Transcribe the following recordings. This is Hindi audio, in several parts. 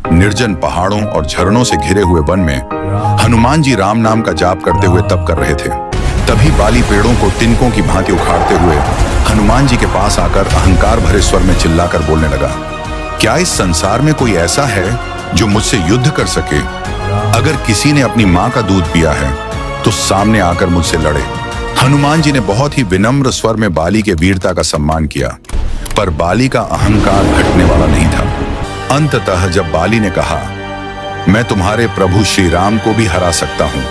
निर्जन पहाड़ों और झरनों से घिरे हुए वन में हनुमान जी राम नाम का जाप करते हुए तप कर रहे थे। तभी बाली पेड़ों को तिनकों की भांति उखाड़ते हुए हनुमान जी के पास आकर अहंकार भरे स्वर में चिल्लाकर बोलने लगा, क्या इस संसार में कोई ऐसा है जो मुझसे युद्ध कर सके? अगर किसी ने अपनी माँ का दूध पिया है तो सामने आकर मुझसे लड़े। हनुमान जी ने बहुत ही विनम्र स्वर में बाली के वीरता का सम्मान किया, पर बाली का अहंकार घटने वाला नहीं था। अंततः जब बाली ने कहा, मैं तुम्हारे प्रभु श्री राम को भी हरा सकता हूं,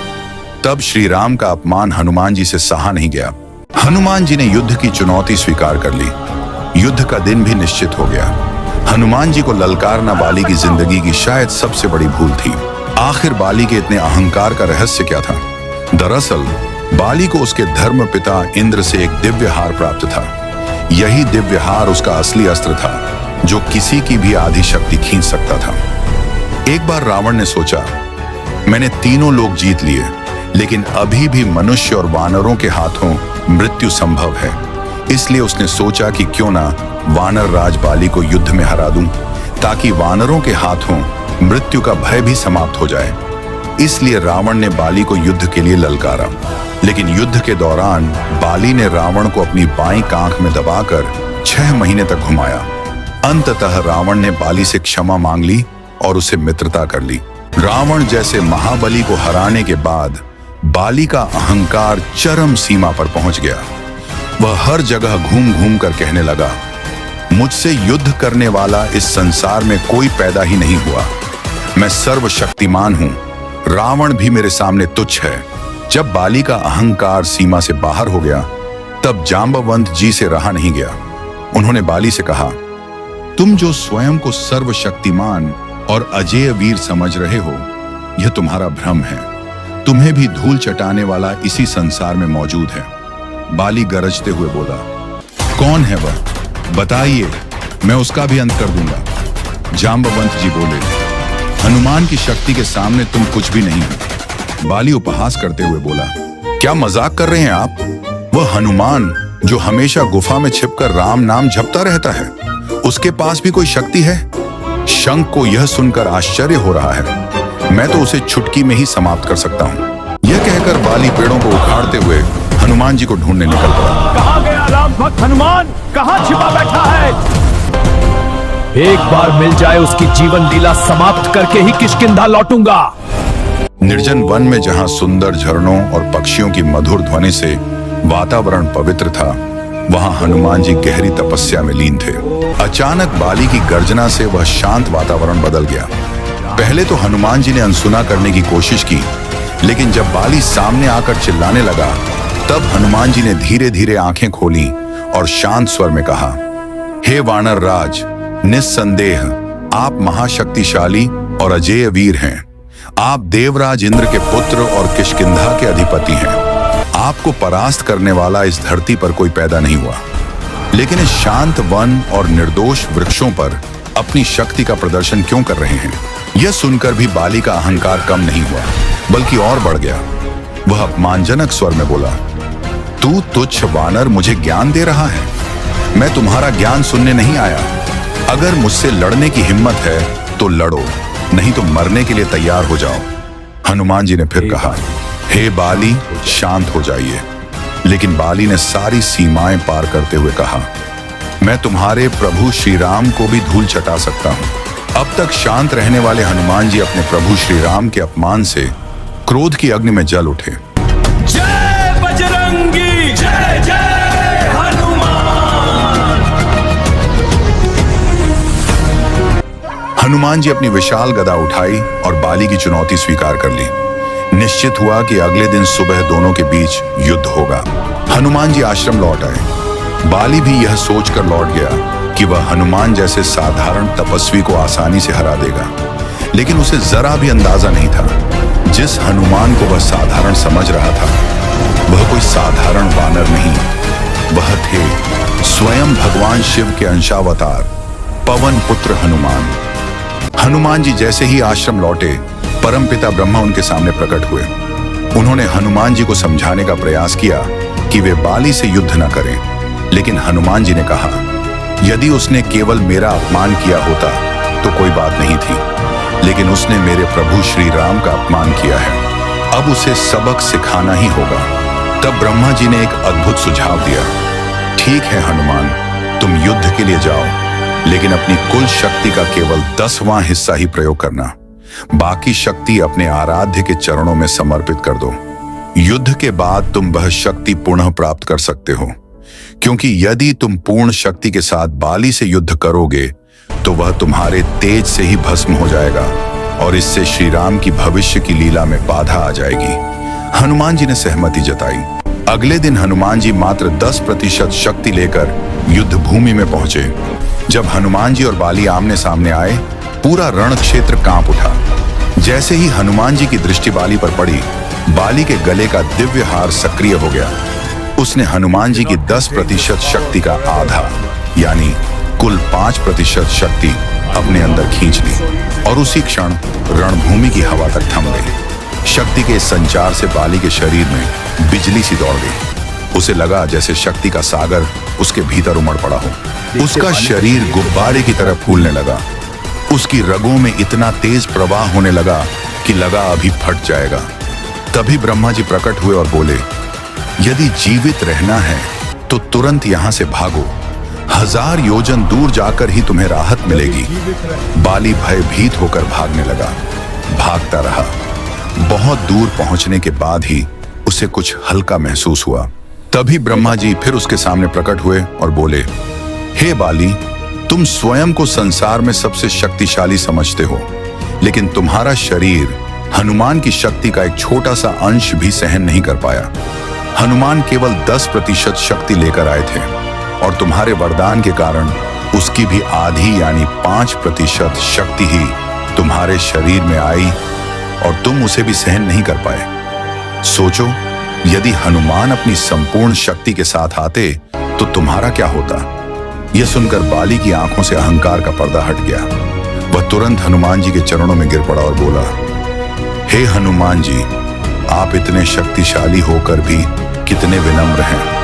तब श्री राम का अपमान हनुमान जी से सहा नहीं गया। हनुमान जी ने युद्ध की चुनौती स्वीकार कर ली। युद्ध का दिन भी निश्चित हो गया। हनुमान जी को ललकारना बाली की जिंदगी की शायद सबसे बड़ी भूल थी। आखिर बाली के इतने अहंकार का रहस्य क्या था? दरअसल बाली को उसके धर्म पिता इंद्र से एक दिव्य हार प्राप्त था। यही दिव्य हार उसका असली अस्त्र था, जो किसी की भी आधी शक्ति खींच सकता था। एक बार रावण ने सोचा, मैंने तीनों लोग जीत लिए, लेकिन अभी भी मनुष्य और वानरों के हाथों मृत्यु संभव है। इसलिए उसने सोचा कि क्यों ना वानर राज बाली को युद्ध में हरा दूं, ताकि वानरों के हाथों मृत्यु का भय भी समाप्त हो जाए। इसलिए रावण ने बाली को युद्ध के लिए ललकारा। लेकिन युद्ध के दौरान बाली ने रावण को अपनी बाईं आंख में दबाकर 6 महीने तक घुमाया। अंततः रावण ने बाली से क्षमा मांग ली और उसे मित्रता कर ली। रावण जैसे महाबली को हराने के बाद बाली का अहंकार चरम सीमा पर पहुंच गया। वह हर जगह घूम घूम कर कहने लगा, मुझसे युद्ध करने वाला इस संसार में कोई पैदा ही नहीं हुआ। मैं सर्वशक्तिमान हूं, रावण भी मेरे सामने तुच्छ है। जब बाली का अहंकार सीमा से बाहर हो गया, तब जांबवंत जी से रहा नहीं गया। उन्होंने बाली से कहा, तुम जो स्वयं को सर्वशक्तिमान और अजेय वीर समझ रहे हो, यह तुम्हारा भ्रम है। तुम्हें भी धूल चटाने वाला इसी संसार में मौजूद है। बाली गरजते हुए बोला, कौन है वह? बताइए, मैं उसका भी अंत कर दूंगा। जांबवंत जी बोले, हनुमान की शक्ति के सामने तुम कुछ भी नहीं हो। बाली उपहास करते हुए बोला, क्या मजाक कर रहे हैं आप? वह हनुमान जो हमेशा गुफा में छिपकर राम नाम जपता रहता है, उसके पास भी कोई शक्ति है? शंख को यह सुनकर आश्चर्य हो रहा है। मैं तो उसे चुटकी में ही समाप्त कर सकता हूँ। यह कहकर बाली पेड़ों को उखाड़ते हुए हनुमान जी को ढूंढने निकल पड़ा। कहाँ गया राम भक्त हनुमान? कहाँ छिपा बैठा है? एक बार मिल जाए उसकी जीवन लीला समाप्त करके ही किष्किंधा लौटूंगा। निर्जन वन में जहाँ सुंदर झरनों और पक्षियों की मधुर ध्वनि से वातावरण पवित्र था, वहाँ हनुमान जी गहरी तपस्या में लीन थे। अचानक बाली की गर्जना से वह शांत वातावरण बदल गया। पहले तो हनुमान जी ने अनसुना करने की कोशिश की, लेकिन जब बाली सामने आकर चिल्लाने लगा, तब हनुमान जी ने धीरे धीरे आंखें खोली और शांत स्वर में कहा, हे वानर राज, निस्संदेह आप महाशक्तिशाली और अजेय वीर हैं। आप देवराज इंद्र के पुत्र और किष्किंधा के अधिपति हैं। आपको परास्त करने वाला इस धरती पर कोई पैदा नहीं हुआ, लेकिन इस शांत वन और निर्दोष वृक्षों पर अपनी शक्ति का प्रदर्शन क्यों कर रहे हैं? यह सुनकर भी बाली का अहंकार कम नहीं हुआ, बल्कि और बढ़ गया। वह अपमानजनक स्वर में बोला, तू तुच्छ वानर मुझे ज्ञान दे रहा है? मैं तुम्हारा ज्ञान सुनने नहीं आया। अगर मुझसे लड़ने की हिम्मत है तो लड़ो, नहीं तो मरने के लिए तैयार हो जाओ। हनुमान जी ने फिर कहा, हे बाली, शांत हो जाइए। लेकिन बाली ने सारी सीमाएं पार करते हुए कहा, मैं तुम्हारे प्रभु श्री राम को भी धूल चटा सकता हूं। अब तक शांत रहने वाले हनुमान जी अपने प्रभु श्री राम के अपमान से क्रोध की अग्नि में जल उठे। जय बजरंगी, जय जय हनुमान। हनुमान जी अपनी विशाल गदा उठाई और बाली की चुनौती स्वीकार कर ली। निश्चित हुआ कि अगले दिन सुबह दोनों के बीच युद्ध होगा। हनुमान जी आश्रम लौट आए। बाली भी यह सोचकर लौट गया कि वह हनुमान जैसे साधारण तपस्वी को आसानी से हरा देगा, लेकिन उसे जरा भी अंदाजा नहीं था, जिस हनुमान को वह साधारण समझ रहा था, वह कोई साधारण वानर नहीं, वह थे स्वयं भगवान शिव के अंशावतार पवन पुत्र हनुमान। हनुमान जी जैसे ही आश्रम लौटे, परमपिता ब्रह्मा उनके सामने प्रकट हुए। उन्होंने हनुमान जी को समझाने का प्रयास किया कि वे बाली से युद्ध न करें, लेकिन हनुमान जी ने कहा, यदि उसने केवल मेरा अपमान किया होता तो कोई बात नहीं थी, लेकिन उसने मेरे प्रभु श्री राम का अपमान किया है। अब उसे सबक सिखाना ही होगा। तब ब्रह्मा जी ने एक अद्भुत सुझाव दिया। ठीक है हनुमान, तुम युद्ध के लिए जाओ, लेकिन अपनी कुल शक्ति का केवल 10वां हिस्सा ही प्रयोग करना। बाकी शक्ति अपने आराध्य के चरणों में समर्पित कर दो। युद्ध के बाद तुम वह शक्ति पुनः प्राप्त कर सकते हो, क्योंकि यदि तुम पूर्ण शक्ति के साथ बाली से युद्ध करोगे तो वह तुम्हारे तेज से ही भस्म हो जाएगा और इससे श्री राम की भविष्य की लीला में बाधा आ जाएगी। हनुमान जी ने सहमति जताई। अगले दिन हनुमान जी मात्र 10% शक्ति लेकर युद्ध भूमि में पहुंचे। जब हनुमान जी और बाली आमने सामने आए, पूरा रण क्षेत्र कांप उठा। जैसे ही हनुमान जी की दृष्टि बाली पर पड़ी, बाली के गले का दिव्य हार सक्रिय हो गया। उसने हनुमान जी की 10% शक्ति का आधा यानी कुल 5% शक्ति अपने अंदर खींच ली और उसी क्षण रणभूमि की हवा तक थम गई। शक्ति के संचार से बाली के शरीर में बिजली सी दौड़ गई। उसे लगा जैसे शक्ति का सागर उसके भीतर उमड़ पड़ा हो। उसका शरीर गुब्बारे की तरह फूलने लगा। उसकी रगों में इतना तेज प्रवाह होने लगा कि लगा अभी फट जाएगा। तभी ब्रह्मा जी प्रकट हुए और बोले, यदि जीवित रहना है तो तुरंत यहां से भागो। 1000 योजन दूर जाकर ही तुम्हें राहत मिलेगी। बाली भयभीत होकर भागने लगा। भागता रहा। बहुत दूर पहुंचने के बाद ही उसे कुछ हल्का महसूस हुआ। तभी ब्रह्मा जी फिर उसके सामने प्रकट हुए और बोले, हे बाली, तुम स्वयं को संसार में सबसे शक्तिशाली समझते हो, लेकिन तुम्हारा शरीर हनुमान की शक्ति का एक छोटा सा अंश भी सहन नहीं कर पाया। हनुमान केवल 10% शक्ति लेकर आए थे और तुम्हारे वरदान के कारण उसकी भी आधी यानी 5% शक्ति ही तुम्हारे शरीर में आई और तुम उसे भी सहन नहीं कर पाए। सोचो, यदि हनुमान अपनी संपूर्ण शक्ति के साथ आते तो तुम्हारा क्या होता? यह सुनकर बाली की आंखों से अहंकार का पर्दा हट गया। वह तुरंत हनुमान जी के चरणों में गिर पड़ा और बोला, हे हनुमान जी, आप इतने शक्तिशाली होकर भी कितने विनम्र हैं।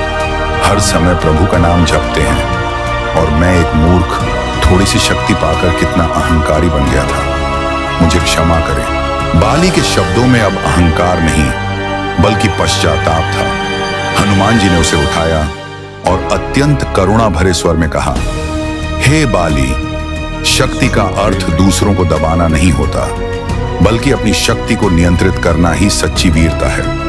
हर समय प्रभु का नाम जपते हैं और मैं एक मूर्ख थोड़ी सी शक्ति पाकर कितना अहंकारी बन गया था। मुझे क्षमा करें। बाली के शब्दों में अब अहंकार नहीं बल्कि पश्चाताप था। हनुमान जी ने उसे उठाया और अत्यंत करुणा भरे स्वर में कहा, हे बाली, शक्ति का अर्थ दूसरों को दबाना नहीं होता, बल्कि अपनी शक्ति को नियंत्रित करना ही सच्ची वीरता है।